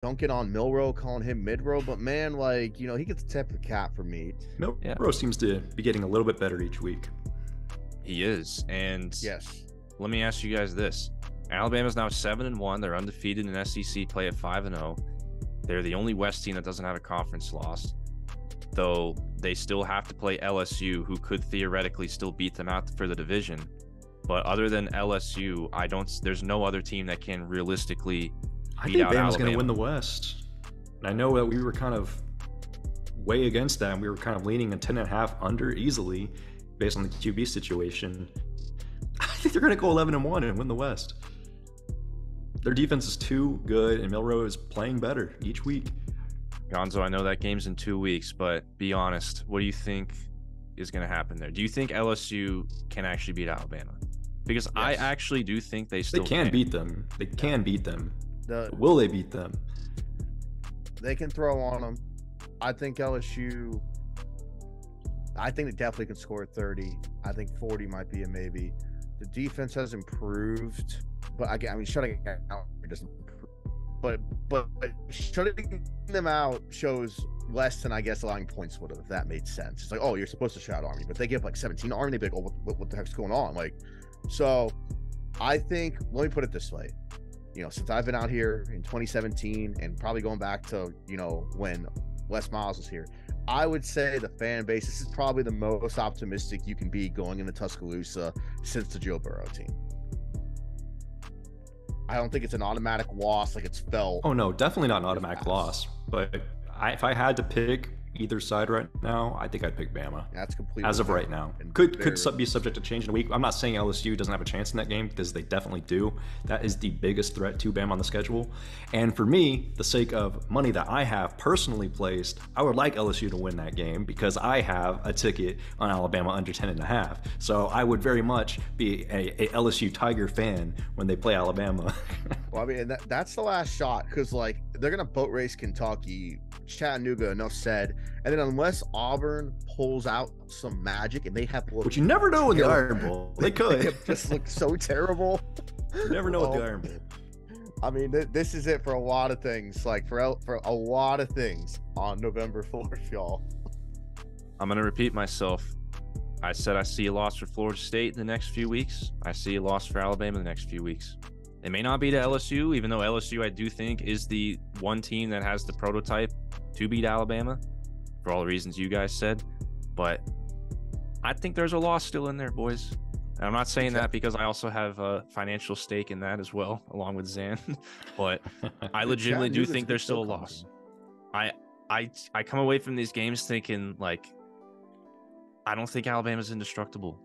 don't get on Milroe calling him Midrow, but man, like, he gets a tip of the cap for me. Milroe seems to be getting a little bit better each week. He is. And yes, let me ask you guys this. Alabama's now 7-1. They're undefeated in SEC play at 5-0. They're the only West team that doesn't have a conference loss, though they still have to play LSU, who could theoretically still beat them out for the division. But other than LSU, there's no other team that can realistically beat out Alabama. I think Bama's going to win the West. And I know that we were kind of way against that, and we were kind of leaning a 10.5 under easily based on the QB situation. I think they're going to go 11-1 and win the West. Their defense is too good, and Milroe is playing better each week. Gonzo, I know that game's in 2 weeks, but be honest. What do you think is going to happen there? Do you think LSU can actually beat Alabama? Because yes. I actually do think they can beat them. They can beat them. Will they beat them? They can throw on them. I think LSU. I think they definitely can score 30. I think 40 might be a maybe. The defense has improved, but shutting out doesn't improve. But shutting them out shows less than I guess allowing points would have, if that made sense. It's like, oh, you're supposed to shut out Army, but they give like 17 Army. They'd be like, oh, what the heck's going on? Like, so I think, let me put it this way. Since I've been out here in 2017 and probably going back to, when Les Miles was here, I would say the fan base, this is probably the most optimistic you can be going into Tuscaloosa since the Joe Burrow team. I don't think it's an automatic loss like it's felt. Oh, no, definitely not an automatic loss. But if I had to pick either side right now, I think I'd pick Bama. That's completely as of right now. Could be subject to change in a week. I'm not saying LSU doesn't have a chance in that game, because they definitely do. That is the biggest threat to Bama on the schedule. And for me, the sake of money that I have personally placed, I would like LSU to win that game because I have a ticket on Alabama under 10.5. So I would very much be a LSU Tiger fan when they play Alabama. Well, that's the last shot, because like they're gonna boat race Kentucky, Chattanooga, enough said. And then unless Auburn pulls out some magic and they have, which you never know in the Iron Bowl, they could. They just look so terrible. You never know with the Iron Bowl. This is it for a lot of things. Like for a lot of things on November 4th, y'all. I'm gonna repeat myself. I said I see a loss for Florida State in the next few weeks. I see a loss for Alabama in the next few weeks. It may not be to LSU, even though LSU, I do think, is the one team that has the prototype to beat Alabama for all the reasons you guys said. But I think there's a loss still in there, boys. And I'm not saying that because I also have a financial stake in that as well, along with Zan. But I legitimately do think there's still a loss. I come away from these games thinking, like, I don't think Alabama's indestructible.